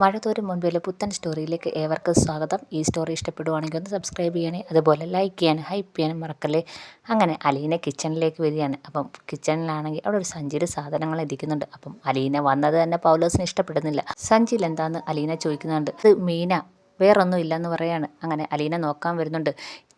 മഴ തോരും മുൻപിലെ പുത്തൻ സ്റ്റോറിയിലേക്ക് ഏവർക്കും സ്വാഗതം. ഈ സ്റ്റോറി ഇഷ്ടപ്പെടുവാണെങ്കിൽ ഒന്ന് സബ്സ്ക്രൈബ് ചെയ്യണേ, അതുപോലെ ലൈക്ക് ചെയ്യാനും ഹൈപ്പ് ചെയ്യാനും മറക്കല്ലേ. അങ്ങനെ അലീന കിച്ചണിലേക്ക് വരികയാണ്. അപ്പം കിച്ചണിലാണെങ്കിൽ അവിടെ ഒരു സഞ്ചിയിൽ സാധനങ്ങൾ ഇരിക്കുന്നുണ്ട്. അപ്പം അലീന വന്നത് തന്നെ പൗലോസിന് ഇഷ്ടപ്പെടുന്നില്ല. സഞ്ചിയിൽ എന്താന്ന് അലീന ചോദിക്കുന്നുണ്ട്. ഇത് മീന, വേറൊന്നും ഇല്ലയെന്ന് പറയാണ്. അങ്ങനെ അലീന നോക്കാൻ വരുന്നുണ്ട്.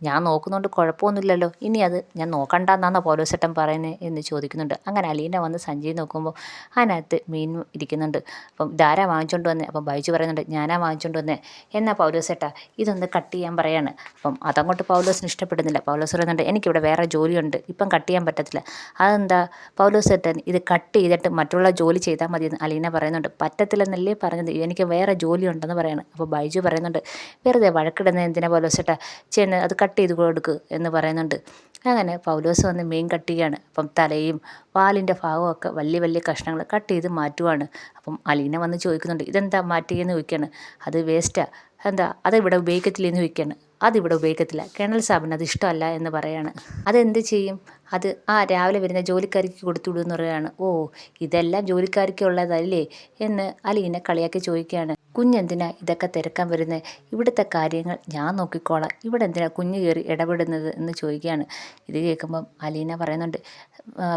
ഞാൻ നോക്കുന്നുണ്ട്, കുഴപ്പമൊന്നുമില്ലല്ലോ, ഇനി അത് ഞാൻ നോക്കണ്ടെന്നാണോ പൗലോസേട്ടൻ പറയുന്നത് എന്ന് ചോദിക്കുന്നുണ്ട്. അങ്ങനെ അലീന വന്ന് സഞ്ചി നോക്കുമ്പോൾ അതിനകത്ത് മീൻ ഇരിക്കുന്നുണ്ട്. അപ്പം ഇതാരാ വാങ്ങിച്ചുകൊണ്ട് വന്നേ? അപ്പം ബൈജു പറയുന്നുണ്ട്, ഞാനാ വാങ്ങിച്ചുകൊണ്ട് വന്നേ. എന്നാൽ പൗലോസേട്ടാ ഇതൊന്ന് കട്ട് ചെയ്യാൻ പറയാണ്. അപ്പം അതങ്ങോട്ട് പൗലോസിന് ഇഷ്ടപ്പെടുന്നില്ല. പൗലോസ് പറയുന്നുണ്ട്, എനിക്കിവിടെ വേറെ ജോലിയുണ്ട്, ഇപ്പം കട്ട് ചെയ്യാൻ പറ്റത്തില്ല. അതെന്താ പൗലോസേട്ടൻ, ഇത് കട്ട് ചെയ്തിട്ട് മറ്റുള്ള ജോലി ചെയ്താൽ മതിയെന്ന് അലീന പറയുന്നുണ്ട്. പറ്റത്തില്ലെന്നല്ലേ പറഞ്ഞത്, എനിക്ക് വേറെ ജോലിയുണ്ടെന്ന് പറയാണ്. അപ്പോൾ ബൈജു പറയുന്നുണ്ട്, വെറുതെ വഴക്കിടുന്നത് എന്തിനാ പൗലോസേട്ടാ, ചെന്ന് അത് കട്ട് ചെയ്ത് കൊടുക്ക് എന്ന് പറയുന്നുണ്ട്. അങ്ങനെ പൗലോസ് വന്ന് മീൻ കട്ട് ചെയ്യുകയാണ്. അപ്പം തലയും വാലിൻ്റെ ഭാഗമൊക്കെ വലിയ വലിയ കഷ്ണങ്ങൾ കട്ട് ചെയ്ത് മാറ്റുവാണ്. അപ്പം അലീന വന്ന് ചോദിക്കുന്നുണ്ട്, ഇതെന്താ മാറ്റിയെന്ന് ചോദിക്കുകയാണ്. അത് വേസ്റ്റാ, എന്താ അതിവിടെ ഉപയോഗിക്കത്തില്ലെന്ന് ചോദിക്കുകയാണ്. അതിവിടെ ഉപയോഗിക്കത്തില്ല, കേണൽ സാബിന് അത് ഇഷ്ടമല്ല എന്ന് പറയാണ്. അതെന്ത് ചെയ്യും? അത് രാവിലെ വരുന്ന ജോലിക്കാരിക്ക് കൊടുത്തു വിടുമെന്ന് പറയുകയാണ്. ഓ, ഇതെല്ലാം ജോലിക്കാരിക്ക് ഉള്ളതല്ലേ എന്ന് അലീന കളിയാക്കി ചോദിക്കുകയാണ്. കുഞ്ഞെന്തിനാ ഇതൊക്കെ തിരക്കാൻ വരുന്നത്? ഇവിടുത്തെ കാര്യങ്ങൾ ഞാൻ നോക്കിക്കോളാം, ഇവിടെ എന്തിനാ കുഞ്ഞ് കയറി ഇടപെടുന്നത് എന്ന് ചോദിക്കുകയാണ്. ഇത് കേൾക്കുമ്പം അലീന പറയുന്നുണ്ട്,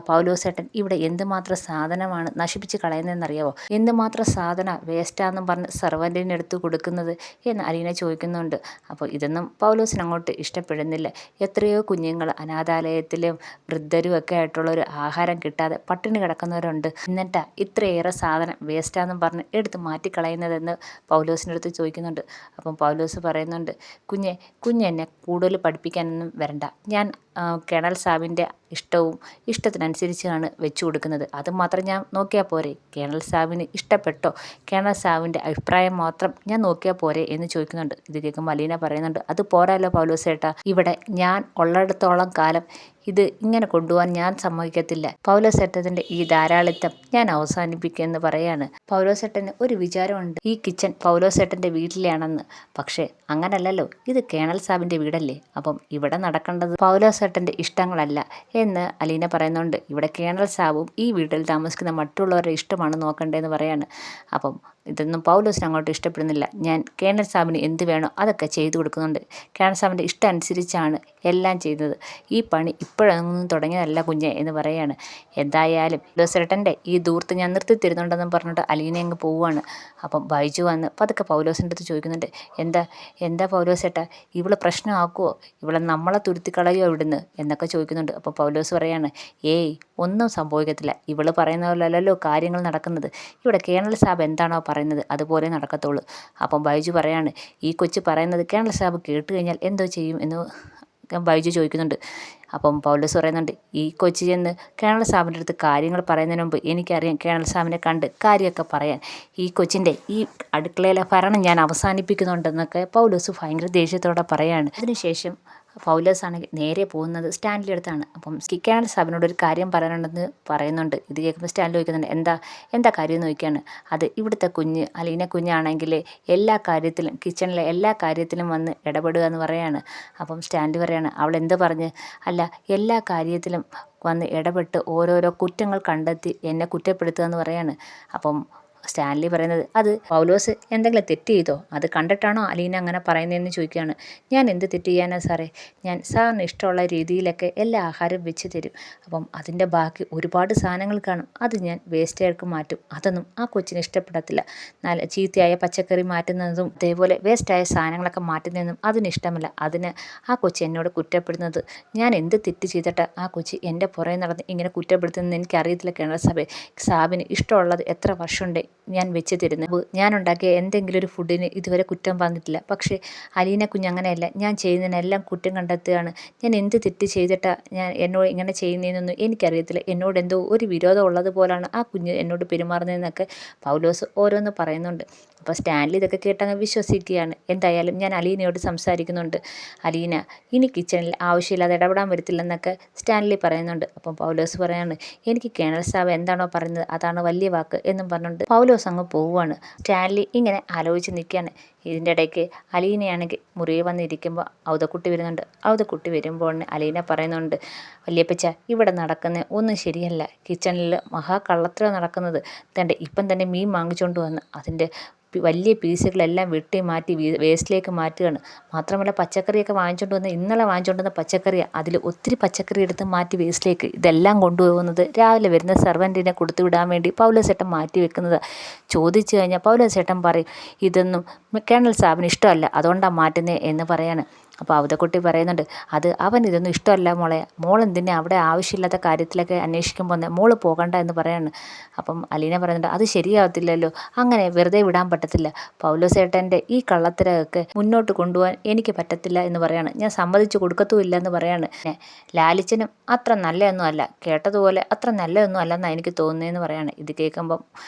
പൗലോസേട്ടൻ ഇവിടെ എന്തുമാത്രം സാധനമാണ് നശിപ്പിച്ച് കളയുന്നതെന്നറിയാവോ? എന്തുമാത്രം സാധനം വേസ്റ്റാന്നും പറഞ്ഞ് സെർവൻറ്റിന് എടുത്ത് കൊടുക്കുന്നത് എന്ന് അലീന ചോദിക്കുന്നുണ്ട്. അപ്പോൾ ഇതൊന്നും പൗലോസിന് അങ്ങോട്ട് ഇഷ്ടപ്പെടുന്നില്ല. എത്രയോ കുഞ്ഞുങ്ങൾ അനാഥാലയത്തിലും വൃദ്ധരും ഒക്കെ ആയിട്ടുള്ളൊരു ആഹാരം കിട്ടാതെ പട്ടിണി കിടക്കുന്നവരുണ്ട്. എന്നിട്ടാ ഇത്രയേറെ സാധനം വേസ്റ്റാന്നും പറഞ്ഞ് എടുത്ത് മാറ്റിക്കളയുന്നതെന്ന് പൗലോസിൻ്റെ അടുത്ത് ചോദിക്കുന്നുണ്ട്. അപ്പം പൗലോസ് പറയുന്നുണ്ട്, കുഞ്ഞെന്നെ കൂടുതൽ പഠിപ്പിക്കാനൊന്നും വരണ്ട. ഞാൻ കേണൽ സാബിൻ്റെ ഇഷ്ടത്തിനനുസരിച്ചാണ് വെച്ചു കൊടുക്കുന്നത്. അതുമാത്രം ഞാൻ നോക്കിയാൽ പോരെ? കേണൽ സാബിന് ഇഷ്ടപ്പെട്ടോ? കേണൽ സാബിൻ്റെ അഭിപ്രായം മാത്രം ഞാൻ നോക്കിയാൽ പോരെ എന്ന് ചോദിക്കുന്നുണ്ട്. ഇത് കേൾക്കുമ്പോൾ അലീന പറയുന്നുണ്ട്, അത് പോരാല്ലോ പൗലോസേട്ടാ, ഇവിടെ ഞാൻ ഉള്ളിടത്തോളം കാലം ഇത് ഇങ്ങനെ കൊണ്ടുപോകാൻ ഞാൻ സമ്മതിക്കത്തില്ല. പൗലോസേട്ടൻ്റെ ഈ ധാരാളിത്തം ഞാൻ അവസാനിപ്പിക്കുമെന്ന് പറയാണ്. പൗലോസേട്ടന് ഒരു വിചാരമുണ്ട്, ഈ കിച്ചൺ പൗലോസേട്ടൻ്റെ വീട്ടിലാണെന്ന്. പക്ഷേ അങ്ങനല്ലല്ലോ, ഇത് കേണൽ സാബിൻ്റെ വീടല്ലേ. അപ്പം ഇവിടെ നടക്കേണ്ടത് പൗലോസേട്ടൻ്റെ ഇഷ്ടങ്ങളല്ല എന്ന് അലീന പറയുന്നുണ്ട്. ഇവിടെ കേണൽ സാബും ഈ വീട്ടിൽ താമസിക്കുന്ന മറ്റുള്ളവരുടെ ഇഷ്ടമാണ് നോക്കേണ്ടതെന്ന് പറയാണ്. അപ്പം ഇതൊന്നും പൗലോസിന് അങ്ങോട്ട് ഇഷ്ടപ്പെടുന്നില്ല. ഞാൻ കേണൽ സാബിന് എന്ത് വേണോ അതൊക്കെ ചെയ്തു കൊടുക്കുന്നുണ്ട്. കേണൽ സാബിൻ്റെ ഇഷ്ടം അനുസരിച്ചാണ് എല്ലാം ചെയ്തത്. ഈ പണി ഇപ്പോഴൊന്നും തുടങ്ങിയതല്ല കുഞ്ഞെ എന്ന് പറയാണ്. എന്തായാലും പൗലോസേട്ടൻ്റെ ഈ ദൂർത്ത് ഞാൻ നിർത്തിത്തരുന്നുണ്ടെന്നും പറഞ്ഞിട്ട് അലീന അങ്ങ് പോവുകയാണ്. അപ്പം ബൈജു വന്ന് പതുക്കെ പൗലോസിൻ്റെ അടുത്ത് ചോദിക്കുന്നുണ്ട്, എന്താ പൗലോസേട്ടാ, ഇവള് പ്രശ്നമാക്കുമോ? ഇവളെ നമ്മളെ തുരുത്തിക്കളയോ ഇവിടുന്ന് എന്നൊക്കെ ചോദിക്കുന്നുണ്ട്. അപ്പോൾ പൗലോസ് പറയാണ്, ഏയ് ഒന്നും സംഭവിക്കത്തില്ല, ഇവള് പറയുന്ന പോലെയല്ലല്ലോ കാര്യങ്ങൾ നടക്കുന്നത്. ഇവിടെ കേണൽ സാബ് എന്താണോ പറയുന്നത് അതുപോലെ നടക്കത്തുള്ളൂ. അപ്പം ബൈജു പറയാണ്, ഈ കൊച്ചു പറയുന്നത് കേണൽ സാബ് കേട്ട് കഴിഞ്ഞാൽ എന്തോ ചെയ്യും എന്ന് ബൈജു ചോദിക്കുന്നുണ്ട്. അപ്പം പൗലോസ് പറയുന്നുണ്ട്, ഈ കൊച്ചു ചെന്ന് കേണൽ സാബിൻ്റെ അടുത്ത് കാര്യങ്ങൾ പറയുന്നതിന് മുമ്പ് എനിക്കറിയാം കേണൽ സാബിനെ കണ്ട് കാര്യമൊക്കെ പറയാൻ. ഈ കൊച്ചിൻ്റെ ഈ അടുക്കളയിലെ ഭരണം ഞാൻ അവസാനിപ്പിക്കുന്നുണ്ടെന്നൊക്കെ പൗലോസ് ഭയങ്കര ദേഷ്യത്തോടെ പറയാണ്. അതിനുശേഷം പൗലോസ് ആണെങ്കിൽ നേരെ പോകുന്നത് സ്റ്റാൻലി അടുത്താണ്. അപ്പം കേണൽ സാബിനോട് ഒരു കാര്യം പറയാനുണ്ടെന്ന് പറയുന്നുണ്ട്. ഇത് കേൾക്കുമ്പോൾ സ്റ്റാൻലി ചോദിക്കുന്നുണ്ട്, എന്താ കാര്യം എന്ന് ചോദിക്കുകയാണ്. അത് ഇവിടുത്തെ അലീന കുഞ്ഞാണെങ്കിൽ എല്ലാ കാര്യത്തിലും കിച്ചണിലെ എല്ലാ കാര്യത്തിലും വന്ന് ഇടപെടുക എന്ന് പറയാണ്. അപ്പം സ്റ്റാൻലി പറയാണ്, അവൾ എന്ത് പറഞ്ഞ്? അല്ല, എല്ലാ കാര്യത്തിലും വന്ന് ഇടപെട്ട് ഓരോരോ കുറ്റങ്ങൾ കണ്ടെത്തി എന്നെ കുറ്റപ്പെടുത്തുക എന്ന് പറയാണ്. അപ്പം സ്റ്റാൻലി പറയുന്നത്, അത് പൗലോസ് എന്തെങ്കിലും തെറ്റ് ചെയ്തോ? അത് കണ്ടിട്ടാണോ അലീന അങ്ങനെ പറയുന്നതെന്ന് ചോദിക്കുകയാണ്. ഞാൻ എന്ത് തെറ്റ് ചെയ്യാനാ സാറേ? ഞാൻ സാറിന് ഇഷ്ടമുള്ള രീതിയിലൊക്കെ എല്ലാ ആഹാരം വെച്ച് തരും. അപ്പം അതിൻ്റെ ബാക്കി ഒരുപാട് സാധനങ്ങൾ കാണും, അത് ഞാൻ വേസ്റ്റായിട്ട് മാറ്റും. അതൊന്നും ആ കൊച്ചിന് ഇഷ്ടപ്പെടത്തില്ല. നല്ല ചീത്തയായ പച്ചക്കറി മാറ്റുന്നതും അതേപോലെ വേസ്റ്റായ സാധനങ്ങളൊക്കെ മാറ്റുന്നതൊന്നും അതിനിഷ്ടമല്ല. അതിന് ആ കൊച്ചി എന്നോട് കുറ്റപ്പെടുന്നത്, ഞാൻ എന്ത് തെറ്റ് ചെയ്തിട്ട് ആ കൊച്ചി എൻ്റെ പുറകെ നടന്ന് ഇങ്ങനെ കുറ്റപ്പെടുത്തുന്നതെന്ന് എനിക്കറിയത്തില്ല. കേണൽ സാബിന് ഇഷ്ടമുള്ളത് എത്ര വർഷമുണ്ട് ഞാൻ വെച്ച് തരുന്നത്. ഞാൻ ഉണ്ടാക്കിയ എന്തെങ്കിലും ഒരു ഫുഡിന് ഇതുവരെ കുറ്റം പറഞ്ഞിട്ടില്ല. പക്ഷേ അലീന കുഞ്ഞ് അങ്ങനെയല്ല, ഞാൻ ചെയ്യുന്നതിനെല്ലാം കുറ്റം കണ്ടെത്തുകയാണ്. ഞാൻ എന്ത് തെറ്റ് ചെയ്തിട്ടാണ് എന്നോട് ഇങ്ങനെ ചെയ്യുന്നതെന്നൊന്നും എനിക്കറിയത്തില്ല. എന്നോട് എന്തോ ഒരു വിരോധം ഉള്ളതുപോലാണ് ആ കുഞ്ഞ് എന്നോട് പെരുമാറുന്നതെന്നൊക്കെ പൗലോസ് ഓരോന്ന് പറയുന്നുണ്ട്. അപ്പോൾ സ്റ്റാൻലി ഇതൊക്കെ കേട്ടങ്ങ് വിശ്വസിക്കുകയാണ്. എന്തായാലും ഞാൻ അലീനയോട് സംസാരിക്കുന്നുണ്ട്, അലീന ഇനി കിച്ചണിൽ ആവശ്യമില്ലാതെ ഇടപെടാൻ വരത്തില്ലെന്നൊക്കെ സ്റ്റാൻലി പറയുന്നുണ്ട്. അപ്പം പൗലോസ് പറയാണ്, എനിക്ക് കേണൽ സാബ് എന്താണോ പറയുന്നത് അതാണ് വലിയ വാക്ക് എന്നും പറഞ്ഞുകൊണ്ട് പൗലോസ് അങ്ങ് പോവുകയാണ്. സ്റ്റാൻലി ഇങ്ങനെ ആലോചിച്ച് നിൽക്കുകയാണ്, ഇതിൻ്റെ ഇടയ്ക്ക് അലീനയാണെങ്കിൽ മുറിയിൽ വന്നിരിക്കുമ്പോൾ ഔതക്കുട്ടി വരുന്നുണ്ട്. ഔതക്കുട്ടി വരുമ്പോൾ അലീന പറയുന്നുണ്ട്, വല്യപ്പച്ച ഇവിടെ നടക്കുന്ന ഒന്നും ശരിയല്ല, കിച്ചണിൽ മഹാകള്ളത്തരം നടക്കുന്നത്. തൻ്റെ ഇപ്പം തന്നെ മീൻ വാങ്ങിച്ചുകൊണ്ട് വന്ന് അതിൻ്റെ വലിയ പീസുകളെല്ലാം വെട്ടി മാറ്റി വേസ്റ്റിലേക്ക് മാറ്റുകയാണ്. മാത്രമല്ല പച്ചക്കറിയൊക്കെ വാങ്ങിച്ചുകൊണ്ട് വന്ന് ഇന്നലെ വാങ്ങിച്ചുകൊണ്ട് വന്ന പച്ചക്കറിയാണ്, അതിൽ ഒത്തിരി പച്ചക്കറി എടുത്ത് മാറ്റി വേസ്റ്റിലേക്ക് ഇതെല്ലാം കൊണ്ടുപോകുന്നത് രാവിലെ വരുന്ന സെർവൻറ്റിനെ കൊടുത്തു വിടാൻ വേണ്ടി പൗലോസേട്ടൻ മാറ്റി വെക്കുന്നത്. ചോദിച്ചു കഴിഞ്ഞാൽ പൗലോസേട്ടൻ പറയും, ഇതൊന്നും കേണൽ സാബിന് ഇഷ്ടമല്ല, അതുകൊണ്ടാണ് മാറ്റുന്നത് എന്ന് പറയാണ്. അപ്പോൾ അവതക്കുട്ടി പറയുന്നുണ്ട്, അത് അവൻ ഇതൊന്നും ഇഷ്ടമല്ല മോളെ, മോളെന്തിനെ അവിടെ ആവശ്യമില്ലാത്ത കാര്യത്തിലൊക്കെ അന്വേഷിക്കുമ്പോൾ മോള് പോകണ്ട എന്ന് പറയാണ്. അപ്പം അലീന പറയുന്നുണ്ട്, അത് ശരിയാവത്തില്ലല്ലോ, അങ്ങനെ വെറുതെ വിടാൻ പറ്റത്തില്ല, പൗലോസേട്ടൻ്റെ ഈ കള്ളത്തരമൊക്കെ മുന്നോട്ട് കൊണ്ടുപോകാൻ എനിക്ക് പറ്റത്തില്ല എന്ന് പറയാണ്. ഞാൻ സമ്മതിച്ചു കൊടുക്കത്തുമില്ല എന്ന് പറയാണ്. ലാലിച്ചനും അത്ര നല്ലതൊന്നും അല്ല, കേട്ടതുപോലെ അത്ര നല്ലതൊന്നും അല്ലെന്നാണ് എനിക്ക് തോന്നുന്നതെന്ന് പറയാണ്. ഇത് കേൾക്കുമ്പം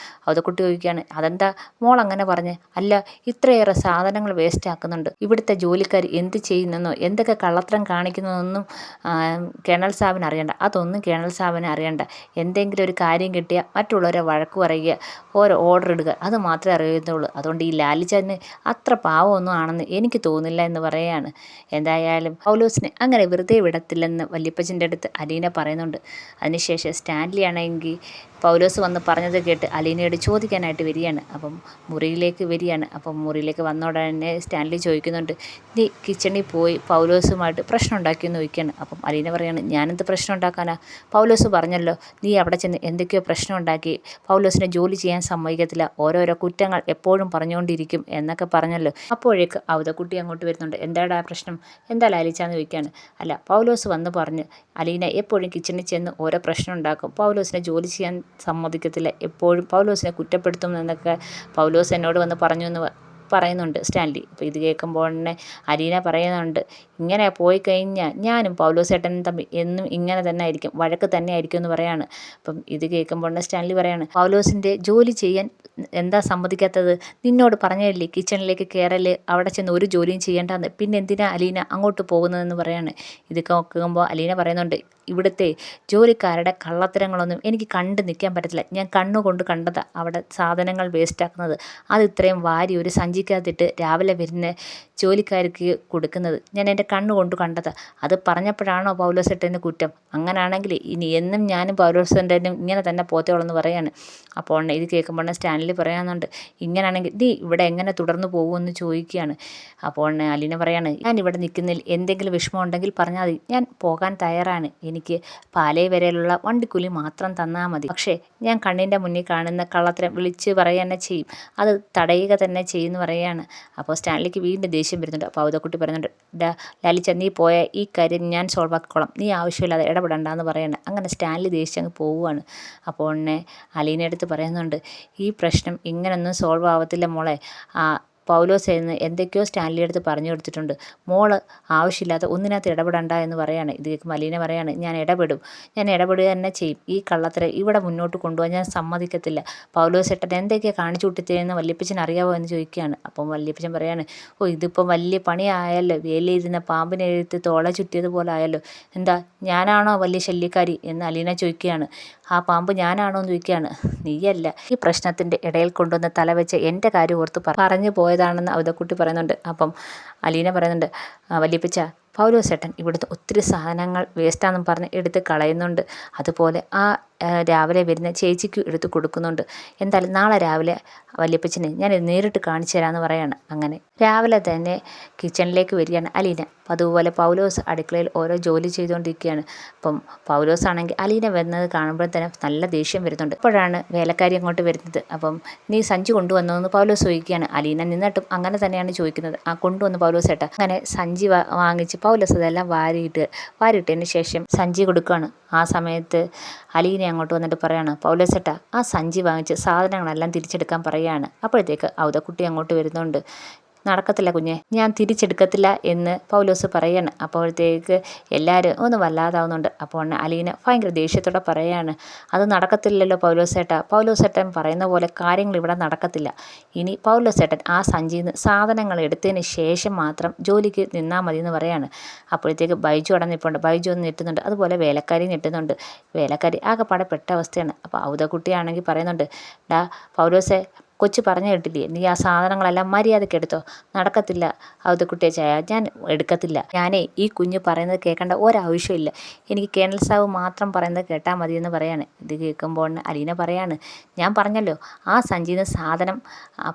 അവതക്കുട്ടി ചോദിക്കുകയാണ്, അതെന്താ മോൾ അങ്ങനെ പറഞ്ഞ്? അല്ല, ഇത്രയേറെ സാധനങ്ങൾ വേസ്റ്റ് ആക്കുന്നുണ്ട്, ഇവിടുത്തെ ജോലിക്കാർ എന്ത് ചെയ്യുന്നെന്നോ എന്തൊക്കെ കള്ളത്തരം കാണിക്കുന്നതൊന്നും കേണൽ സാബിന് അറിയണ്ട, അതൊന്നും കേണൽ സാബിന് അറിയണ്ട. എന്തെങ്കിലും ഒരു കാര്യം കിട്ടിയാൽ മറ്റുള്ളവരെ വഴക്ക് പറയുക, ഓരോ ഓർഡർ ഇടുക, അത് മാത്രമേ അറിയത്തുള്ളൂ. അതുകൊണ്ട് ഈ ലാലിച്ചന് അത്ര പാവമൊന്നും ആണെന്ന് എനിക്ക് തോന്നില്ല എന്ന് പറയുകയാണ്. എന്തായാലും പൗലോസിനെ അങ്ങനെ വെറുതെ വിടത്തില്ലെന്ന് വല്യപ്പച്ചൻ്റെ അടുത്ത് അലീന പറയുന്നുണ്ട്. അതിനുശേഷം സ്റ്റാൻലി ആണെങ്കിൽ പൗലോസ് വന്ന് പറഞ്ഞത് കേട്ട് അലീനയോട് ചോദിക്കാനായിട്ട് വരികയാണ്. അപ്പം മുറിയിലേക്ക് വരികയാണ്. അപ്പം മുറിയിലേക്ക് വന്ന ഉടനെ സ്റ്റാൻലി ചോദിക്കുന്നുണ്ട്, നീ കിച്ചണിൽ പോയി പൗലോസുമായിട്ട് പ്രശ്നം ഉണ്ടാക്കിയെന്ന് ചോദിക്കുകയാണ്. അപ്പം അലീന പറയാണ്, ഞാനെന്ത് പ്രശ്നം ഉണ്ടാക്കാനാ, പൗലോസ് പറഞ്ഞല്ലോ നീ അവിടെ ചെന്ന് എന്തൊക്കെയോ പ്രശ്നം ഉണ്ടാക്കി, പൗലോസിനെ ജോലി ചെയ്യാൻ സമ്മതിക്കത്തില്ല, ഓരോരോ കുറ്റങ്ങൾ എപ്പോഴും പറഞ്ഞുകൊണ്ടിരിക്കും എന്നൊക്കെ പറഞ്ഞല്ലോ. അപ്പോഴേക്ക് അവതക്കുട്ടി അങ്ങോട്ട് വരുന്നുണ്ട്. എന്താടാ പ്രശ്നം, എന്താ ലാലിച്ചാന്ന് ചോദിക്കുകയാണ്. അല്ല, പൗലോസ് വന്ന് പറഞ്ഞ് അലീന എപ്പോഴും കിച്ചണിൽ ചെന്ന് ഓരോ പ്രശ്നം ഉണ്ടാക്കും, പൗലോസിനെ ജോലി ചെയ്യാൻ സമ്മതിക്കത്തില്ല, എപ്പോഴും പൗലോസിനെ കുറ്റപ്പെടുത്തും എന്നൊക്കെ പൗലോസ് എന്നോട് വന്ന് പറഞ്ഞു എന്ന് പറയുന്നുണ്ട് സ്റ്റാൻലി. അപ്പോൾ ഇത് കേൾക്കുമ്പോൾ തന്നെ അലീന പറയുന്നുണ്ട്, ഇങ്ങനെ പോയി കഴിഞ്ഞാൽ ഞാനും പൗലോസേട്ടനും തമ്മിൽ എന്നും ഇങ്ങനെ തന്നെ ആയിരിക്കും, വഴക്ക് തന്നെ ആയിരിക്കും എന്ന് പറയാണ്. അപ്പം ഇത് കേൾക്കുമ്പോൾ തന്നെ സ്റ്റാൻലി പറയാണ്, പൗലോസിൻ്റെ ജോലി ചെയ്യാൻ എന്താ സമ്മതിക്കാത്തത്, നിന്നോട് പറഞ്ഞല്ലേ കിച്ചണിലേക്ക് കയറല്, അവിടെ ചെന്ന് ഒരു ജോലിയും ചെയ്യേണ്ടെന്ന്, പിന്നെ എന്തിനാ അലീന അങ്ങോട്ട് പോകുന്നതെന്ന് പറയാണ്. ഇത് കേൾക്കുമ്പോൾ അലീന പറയുന്നുണ്ട്, ഇവിടുത്തെ ജോലിക്കാരുടെ കള്ളത്തരങ്ങളൊന്നും എനിക്ക് കണ്ടു നിൽക്കാൻ പറ്റത്തില്ല, ഞാൻ കണ്ണുകൊണ്ട് കണ്ടതാണ് അവിടെ സാധനങ്ങൾ വേസ്റ്റാക്കുന്നത്, അത് ഇത്രയും വാരി ഒരു സഞ്ചിക്കകത്തിട്ട് രാവിലെ വരുന്ന ജോലിക്കാർക്ക് കൊടുക്കുന്നത് ഞാൻ എൻ്റെ കണ്ണുകൊണ്ട് കണ്ടതാണ്, അത് പറഞ്ഞപ്പോഴാണോ പൗലോസേട്ടന് കുറ്റം, അങ്ങനാണെങ്കിൽ ഇനി എന്നും ഞാനും പൗലോസേട്ടനും ഇങ്ങനെ തന്നെ പോത്തേയുള്ളെന്ന് പറയാണ്. അപ്പോൾ ഇത് കേൾക്കുമ്പോൾ സ്റ്റാൻലി പറയാനുണ്ട്, ഇങ്ങനെയാണെങ്കിൽ നീ ഇവിടെ എങ്ങനെ തുടർന്ന് പോകുമെന്ന് ചോദിക്കുകയാണ്. അപ്പോൾ അലീന പറയാണ്, ഞാൻ ഇവിടെ നിൽക്കുന്നതിൽ എന്തെങ്കിലും വിഷമം ഉണ്ടെങ്കിൽ പറഞ്ഞാൽ മതി, ഞാൻ പോകാൻ തയ്യാറാണ്, എനിക്ക് പാലേ വരെയുള്ള വണ്ടിക്കൂലി മാത്രം തന്നാൽ മതി, പക്ഷേ ഞാൻ കണ്ണിൻ്റെ മുന്നിൽ കാണുന്ന കള്ളത്തരം വിളിച്ച് പറയുക തന്നെ ചെയ്യും, അത് തടയുക തന്നെ ചെയ്യുമെന്ന് പറയുകയാണ്. അപ്പോൾ സ്റ്റാൻലിക്ക് വീണ്ടും ദേഷ്യം വരുന്നുണ്ട്. അപ്പോൾ അവതക്കുട്ടി പറയുന്നുണ്ട്, ലാലിച്ച നീ പോയ ഈ കാര്യം ഞാൻ സോൾവ് ആക്കിക്കോളാം, നീ ആവശ്യമില്ലാതെ ഇടപെടണ്ടെന്ന് പറയണം. അങ്ങനെ സ്റ്റാൻലി ദേഷ്യം അങ്ങ് പോവുകയാണ്. അപ്പോൾ അലീനയുടെ അടുത്ത് പറയുന്നുണ്ട്, ഈ പ്രശ്നം ഇങ്ങനൊന്നും സോൾവ് ആവത്തില്ല മോളെ, പൗലോസ് എന്ന് എന്തൊക്കെയോ സ്റ്റാൻലിയുടെ അടുത്ത് പറഞ്ഞു കൊടുത്തിട്ടുണ്ട്, മോള് ആവശ്യമില്ലാത്ത ഒന്നിനകത്ത് ഇടപെടണ്ട എന്ന് പറയാണ്. ഇത് മലീന പറയാണ്, ഞാൻ ഇടപെടുക തന്നെ ചെയ്യും, ഈ കള്ളത്തരം ഇവിടെ മുന്നോട്ട് കൊണ്ടുപോകാൻ ഞാൻ സമ്മതിക്കത്തില്ല, പൗലോസേട്ടൻ എന്തൊക്കെയാണ് കാണിച്ചു കൊടുത്തതെന്ന് വല്യപ്പച്ചൻ അറിയാവോ എന്ന് ചോദിക്കുകയാണ്. അപ്പം വല്യപ്പച്ചൻ പറയാണ്, ഇതിപ്പം വലിയ പണിയായല്ലോ, വേലിയിരുന്ന പാമ്പിനെ എഴുത്ത് തോള ചുറ്റിയതുപോലെ ആയല്ലോ, എന്താ ഞാനാണോ വലിയ ശല്യക്കാരി എന്ന് അലീന ചോദിക്കുകയാണ്. ആ പാമ്പ് ഞാനാണോ എന്ന് ചോദിക്കുകയാണ്. നീയല്ല, ഈ പ്രശ്നത്തിൻ്റെ ഇടയിൽ കൊണ്ടുവന്ന് തലവെച്ച് എൻ്റെ കാര്യം ഓർത്ത് പറഞ്ഞു പോയതാണെന്ന് അവതക്കുട്ടി പറയുന്നുണ്ട്. അപ്പം അലീന പറയുന്നുണ്ട്, വല്യപ്പച്ച പൗലോസേട്ടൻ ഇവിടുത്തെ ഒത്തിരി സാധനങ്ങൾ വേസ്റ്റാണെന്നും പറഞ്ഞ് എടുത്ത് കളയുന്നുണ്ട്, അതുപോലെ രാവിലെ വരുന്ന ചേച്ചിക്ക് എടുത്ത് കൊടുക്കുന്നുണ്ട്, എന്തായാലും നാളെ രാവിലെ വല്യപ്പച്ചനെ ഞാൻ നേരിട്ട് കാണിച്ചു തരാമെന്ന് പറയാണ്. അങ്ങനെ രാവിലെ തന്നെ കിച്ചണിലേക്ക് വരികയാണ് അലീന. അപ്പം അതുപോലെ പൗലോസ് അടുക്കളയിൽ ഓരോ ജോലി ചെയ്തുകൊണ്ടിരിക്കുകയാണ്. അപ്പം പൗലോസ് ആണെങ്കിൽ അലീന വരുന്നത് കാണുമ്പോൾ തന്നെ നല്ല ദേഷ്യം വരുന്നുണ്ട്. അപ്പോഴാണ് വേലക്കാരി അങ്ങോട്ട് വരുന്നത്. അപ്പം നീ സഞ്ചി കൊണ്ടുവന്നോ എന്ന് പൗലോസ് ചോദിക്കുകയാണ്. അലീന നിന്നിട്ടും അങ്ങനെ തന്നെയാണ് ചോദിക്കുന്നത്. കൊണ്ടുവന്ന് പൗലോസ് ഏട്ടാ. അങ്ങനെ സഞ്ചി വാങ്ങിച്ച് പൗലോസ് അതെല്ലാം വാരിയിട്ടതിന് ശേഷം സഞ്ചി കൊടുക്കുകയാണ്. ആ സമയത്ത് അലീന അങ്ങോട്ട് വന്നിട്ട് പറയാണ്, പൗലോസ് ഏട്ടാ ആ സഞ്ചി വാങ്ങിച്ച് സാധനങ്ങളെല്ലാം തിരിച്ചെടുക്കാൻ പറയുകയാണ്. അപ്പോഴത്തേക്ക് അവതക്കുട്ടി അങ്ങോട്ട് വരുന്നുണ്ട്. നടക്കത്തില്ല കുഞ്ഞെ, ഞാൻ തിരിച്ചെടുക്കത്തില്ല എന്ന് പൗലോസ് പറയാണ്. അപ്പോഴത്തേക്ക് എല്ലാവരും ഒന്ന് വല്ലാതാവുന്നുണ്ട്. അപ്പോൾ അലീന ഭയങ്കര ദേഷ്യത്തോടെ പറയാണ്, അത് നടക്കത്തില്ലല്ലോ പൗലോസേട്ടൻ പറയുന്ന പോലെ കാര്യങ്ങൾ ഇവിടെ നടക്കത്തില്ല, ഇനി പൗലോസേട്ടൻ ആ സഞ്ചിയിൽ നിന്ന് സാധനങ്ങൾ എടുത്തതിന് ശേഷം മാത്രം ജോലിക്ക് നിന്നാൽ മതി എന്ന് പറയാണ്. അപ്പോഴത്തേക്ക് ബൈജു അടഞ്ഞിപ്പോണ്ട്, ബൈജു ഒന്ന് ഞെട്ടുന്നുണ്ട്, അതുപോലെ വേലക്കാരി ഞെട്ടുന്നുണ്ട്. വേലക്കാരി ആകെപ്പാടെ പെട്ട അവസ്ഥയാണ്. അപ്പോൾ ഔതക്കുട്ടിയാണെങ്കിൽ പറയുന്നുണ്ട്, പൗലോസെ കൊച്ചു പറഞ്ഞു കേട്ടില്ലേ, നീ ആ സാധനങ്ങളെല്ലാം മര്യാദയ്ക്ക് എടുത്തോ. നടക്കത്തില്ല അവതക്കുട്ടിയെ ചായ, ഞാൻ എടുക്കത്തില്ല. ഞാനേ ഈ കുഞ്ഞ് പറയുന്നത് കേൾക്കേണ്ട ഒരാവശ്യമില്ല. എനിക്ക് കേണൽ സാബ് മാത്രം പറയുന്നത് കേട്ടാൽ മതിയെന്ന് പറയാണ്. ഇത് കേൾക്കുമ്പോൾ അലീന പറയാണ്, ഞാൻ പറഞ്ഞല്ലോ ആ സഞ്ചിയിൽ നിന്ന് സാധനം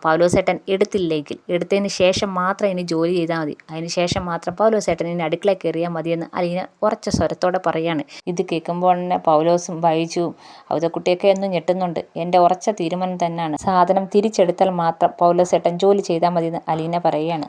പൗലോസേട്ടൻ എടുത്തതിന് ശേഷം മാത്രം ഇനി ജോലി ചെയ്താൽ മതി. അതിന് ശേഷം മാത്രം പൗലോസേട്ടൻ ഇനി അടുക്കളയിൽ കയറിയാൽ മതിയെന്ന് അലീന ഉറച്ച സ്വരത്തോടെ പറയാണ്. ഇത് കേൾക്കുമ്പോൾ തന്നെ പൗലോസും ബൈജുവും അവതക്കുട്ടിയൊക്കെ ഒന്ന് ഞെട്ടുന്നുണ്ട്. എൻ്റെ ഉറച്ച തീരുമാനം തന്നെയാണ്, സാധനം തിരിച്ചെടുത്താൽ മാത്രം പൗലോസേട്ടൻ ജോലി ചെയ്താൽ മതിയെന്ന് അലീന പറയുകയാണ്.